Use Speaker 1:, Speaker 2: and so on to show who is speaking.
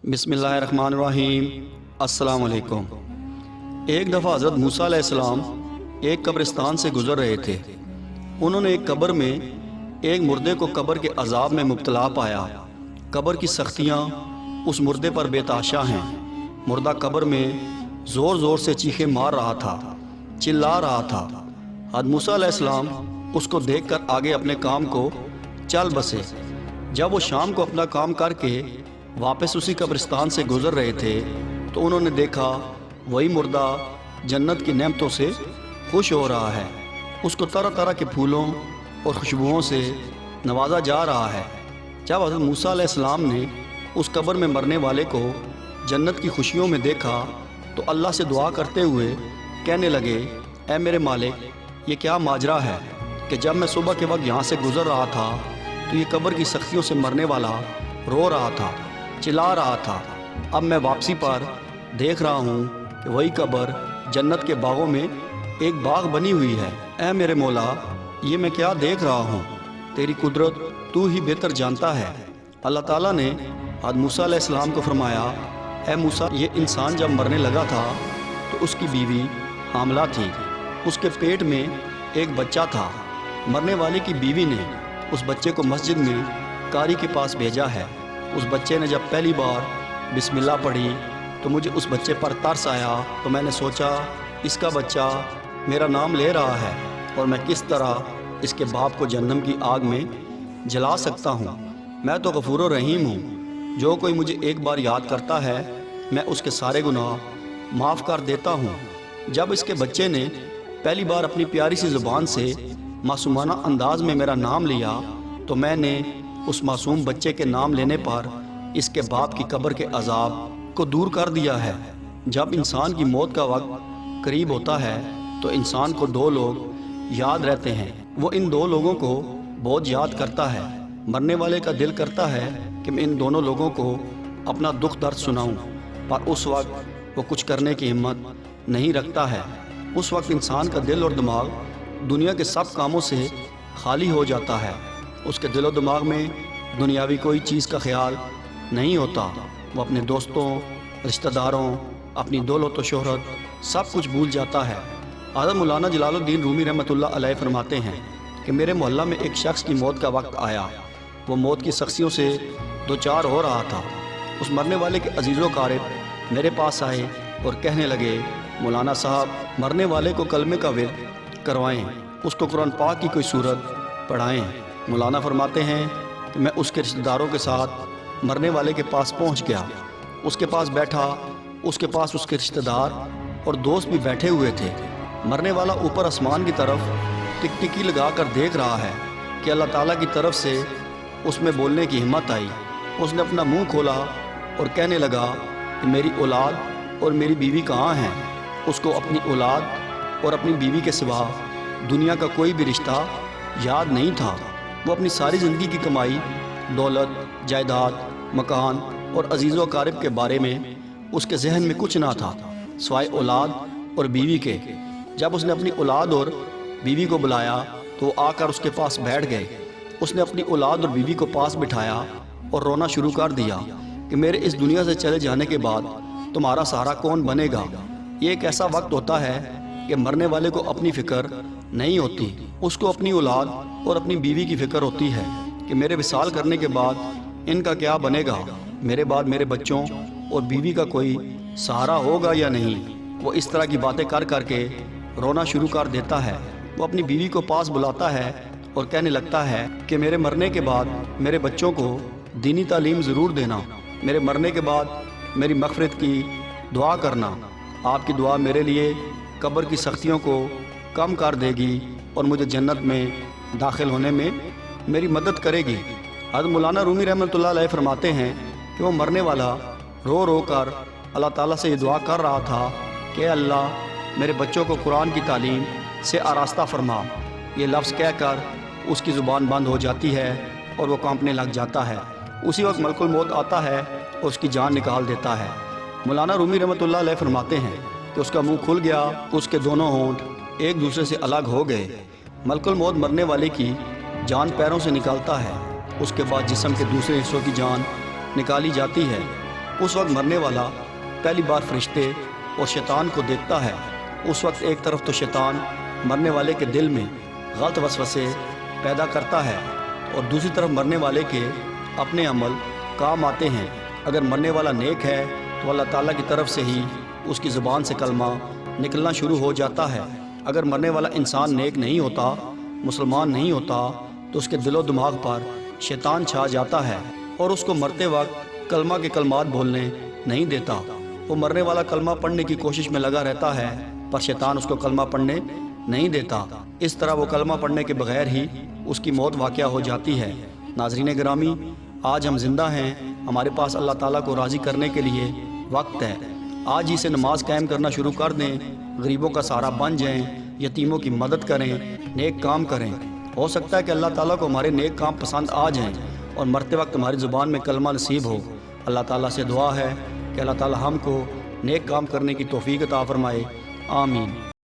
Speaker 1: बिस्मिल्लाहिर्रहमानिर्रहीम। अस्सलाम वालेकुम। एक दफ़ा हज़रत मूसा अलैहिस्सलाम एक कब्रिस्तान से गुज़र रहे थे। उन्होंने एक कब्र में एक मुर्दे को कब्र के अजाब में मुब्तला पाया। कब्र की सख्तियाँ उस मुर्दे पर बेताशा हैं। मुर्दा कब्र में ज़ोर ज़ोर से चीखें मार रहा था, चिल्ला रहा था। हज़रत मूसा अलैहिस्सलाम उसको देखकर आगे अपने काम को चल बसे। जब वो शाम को अपना काम करके वापस उसी कब्रिस्तान से गुज़र रहे थे तो उन्होंने देखा वही मुर्दा जन्नत की नेमतों से खुश हो रहा है। उसको तरह तरह के फूलों और खुशबुओं से नवाजा जा रहा है। जब हज़रत मूसा अलैहिस्सलाम ने उस कब्र में मरने वाले को जन्नत की खुशियों में देखा तो अल्लाह से दुआ करते हुए कहने लगे, ऐ मेरे मालिक, ये क्या माजरा है कि जब मैं सुबह के वक्त यहाँ से गुज़र रहा था तो ये कब्र की सख्तियों से मरने वाला रो रहा था, चिल्ला रहा था। अब मैं वापसी पर देख रहा हूँ कि वही कब्र जन्नत के बागों में एक बाग बनी हुई है। ऐ मेरे मौला, ये मैं क्या देख रहा हूँ? तेरी कुदरत तू ही बेहतर जानता है। अल्लाह ताला ने हज़रत मूसा अलैहिस्सलाम को फरमाया, ऐ मूसा, ये इंसान जब मरने लगा था तो उसकी बीवी हामला थी। उसके पेट में एक बच्चा था। मरने वाले की बीवी ने उस बच्चे को मस्जिद में कारी के पास भेजा है। उस बच्चे ने जब पहली बार बिस्मिल्लाह पढ़ी तो मुझे उस बच्चे पर तरस आया। तो मैंने सोचा, इसका बच्चा मेरा नाम ले रहा है और मैं किस तरह इसके बाप को जहन्नम की आग में जला सकता हूँ। मैं तो गफूर रहीम हूँ, जो कोई मुझे एक बार याद करता है मैं उसके सारे गुनाह माफ़ कर देता हूँ। जब इसके बच्चे ने पहली बार अपनी प्यारी सी ज़ुबान से मासूमाना अंदाज में मेरा नाम लिया तो मैंने उस मासूम बच्चे के नाम लेने पर इसके बाप की कब्र के अजाब को दूर कर दिया है। जब इंसान की मौत का वक्त करीब होता है तो इंसान को दो लोग याद रहते हैं। वो इन दो लोगों को बहुत याद करता है। मरने वाले का दिल करता है कि मैं इन दोनों लोगों को अपना दुख दर्द सुनाऊं, पर उस वक्त वो कुछ करने की हिम्मत नहीं रखता है। उस वक्त इंसान का दिल और दिमाग दुनिया के सब कामों से खाली हो जाता है। उसके दिलो दिमाग में दुनियावी कोई चीज़ का ख्याल नहीं होता। वो अपने दोस्तों, रिश्तेदारों, अपनी दौलत व शोहरत सब कुछ भूल जाता है। हज़रत मौलाना जलालुद्दीन रूमी रहमतुल्लाह अलैह फरमाते हैं कि मेरे मोहल्ला में एक शख्स की मौत का वक्त आया। वो मौत की सख्तियों से दो चार हो रहा था। उस मरने वाले के अजीज़ो क़ारिब मेरे पास आए और कहने लगे, मौलाना साहब, मरने वाले को कलमे का विर्द करवाएँ, उसको कुरान पाक की कोई सूरत पढ़ाएँ। मौलाना फरमाते हैं कि मैं उसके रिश्तेदारों के साथ मरने वाले के पास पहुंच गया। उसके पास बैठा, उसके पास उसके रिश्तेदार और दोस्त भी बैठे हुए थे। मरने वाला ऊपर आसमान की तरफ टिकटिकी लगा कर देख रहा है कि अल्लाह ताला की तरफ से उसमें बोलने की हिम्मत आई। उसने अपना मुंह खोला और कहने लगा कि मेरी औलाद और मेरी बीवी कहाँ हैं? उसको अपनी औलाद और अपनी बीवी के सिवा दुनिया का कोई भी रिश्ता याद नहीं था। वो अपनी सारी ज़िंदगी की कमाई, दौलत, जायदाद, मकान और अजीज़ व अकारिब के बारे में उसके जहन में कुछ ना था सिवाय औलाद और बीवी के। जब उसने अपनी औलाद और बीवी को बुलाया तो वो आकर उसके पास बैठ गए। उसने अपनी औलाद और बीवी को पास बिठाया और रोना शुरू कर दिया कि मेरे इस दुनिया से चले जाने के बाद तुम्हारा सहारा कौन बनेगा। ये एक ऐसा वक्त होता है कि मरने वाले को अपनी फ़िक्र नहीं होती, उसको अपनी औलाद और अपनी बीवी की फ़िक्र होती है कि मेरे विसाल करने के बाद इनका क्या बनेगा, मेरे बाद मेरे बच्चों और बीवी का कोई सहारा होगा या नहीं। वो इस तरह की बातें कर करके रोना शुरू कर देता है। वो अपनी बीवी को पास बुलाता है और कहने लगता है कि मेरे मरने के बाद मेरे बच्चों को दीनी तालीम ज़रूर देना, मेरे मरने के बाद मेरी मग़फ़िरत की दुआ करना। आपकी दुआ मेरे लिए कब्र की सख्तियों को कम कर देगी और मुझे जन्नत में दाखिल होने में मेरी मदद करेगी। हज़रत मौलाना रूमी रहमतुल्लाह अलैह फरमाते हैं कि वो मरने वाला रो रो कर अल्लाह ताला से ये दुआ कर रहा था कि अल्लाह, मेरे बच्चों को कुरान की तालीम से आरास्ता फरमा। ये लफ्ज़ कहकर उसकी ज़ुबान बंद हो जाती है और वो कांपने लग जाता है। उसी वक्त मलकुल मौत आता है और उसकी जान निकाल देता है। मौलाना रूमी रहमतुल्लाह अलैह फरमाते हैं कि उसका मुँह खुल गया, उसके दोनों होंठ एक दूसरे से अलग हो गए। मलकुल मौत मरने वाले की जान पैरों से निकालता है। उसके बाद जिस्म के दूसरे हिस्सों की जान निकाली जाती है। اس وقت مرنے والا پہلی بار فرشتے اور شیطان کو دیکھتا ہے۔ اس وقت ایک طرف تو شیطان مرنے والے کے دل میں غلط وسوسے پیدا کرتا ہے اور دوسری طرف مرنے والے کے اپنے عمل کام آتے ہیں۔ اگر مرنے والا نیک ہے تو اللہ تعالیٰ کی طرف سے ہی اس کی زبان سے کلمہ نکلنا شروع ہو جاتا ہے۔ اگر مرنے والا انسان نیک نہیں ہوتا، مسلمان نہیں ہوتا، تو اس کے دل و دماغ پر شیطان چھا جاتا ہے اور اس کو مرتے وقت کلمہ کے کلمات بولنے نہیں دیتا۔ وہ مرنے والا کلمہ پڑھنے کی کوشش میں لگا رہتا ہے پر شیطان اس کو کلمہ پڑھنے نہیں دیتا۔ اس طرح وہ کلمہ پڑھنے کے بغیر ہی اس کی موت واقع ہو جاتی ہے۔ ناظرین گرامی، آج ہم زندہ ہیں، ہمارے پاس اللہ تعالیٰ کو راضی کرنے کے لیے وقت ہے۔ آج ہی سے نماز قائم کرنا شروع کر دیں، غریبوں کا سہارا بن جائیں، یتیموں کی مدد کریں، نیک کام کریں۔ ہو سکتا ہے کہ اللہ تعالیٰ کو ہمارے نیک کام پسند آ جائیں اور مرتے وقت ہماری زبان میں کلمہ نصیب ہو۔ اللہ تعالیٰ سے دعا ہے کہ اللہ تعالیٰ ہم کو نیک کام کرنے کی توفیق عطا فرمائے۔ آمین۔